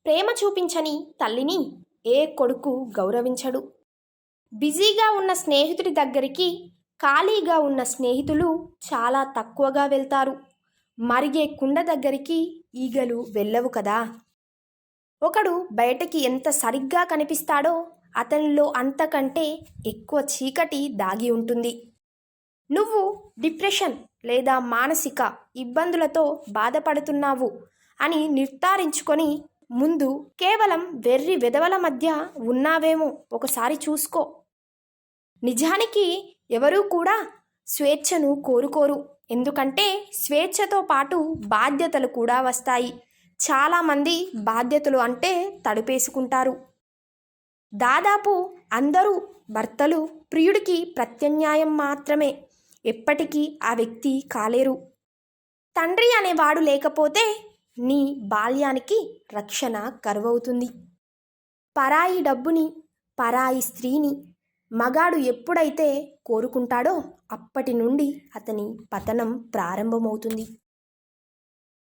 ప్రేమ చూపించని తల్లిని ఏ కొడుకు గౌరవించడు. బిజీగా ఉన్న స్నేహితుడి దగ్గరికి ఖాళీగా ఉన్న స్నేహితులు చాలా తక్కువగా వెళ్తారు. మరిగే కుండ దగ్గరికి ఈగలు వెళ్ళవు కదా. ఒకడు బయటకి ఎంత సరిగ్గా కనిపిస్తాడో అతనిలో అంతకంటే ఎక్కువ చీకటి దాగి ఉంటుంది. నువ్వు డిప్రెషన్ లేదా మానసిక ఇబ్బందులతో బాధపడుతున్నావు అని నిర్ధారించుకొని ముందు కేవలం వెర్రి వెధవల మధ్య ఉన్నావేమో ఒకసారి చూసుకో. నిజానికి ఎవరూ కూడా స్వేచ్ఛను కోరుకోరు. ఎందుకంటే స్వేచ్ఛతో పాటు బాధ్యతలు కూడా వస్తాయి. చాలామంది బాధ్యతలు అంటే తడుపేసుకుంటారు. దాదాపు అందరూ భర్తలు ప్రియుడికి ప్రత్యామ్నాయం మాత్రమే. ఎప్పటికీ ఆ వ్యక్తి కాలేరు. తండ్రి అనేవాడు లేకపోతే నీ బాల్యానికి రక్షణ కరువవుతుంది. పరాయి డబ్బుని, పరాయి స్త్రీని మగాడు ఎప్పుడైతే కోరుకుంటాడో అప్పటి నుండి అతని పతనం ప్రారంభమవుతుంది.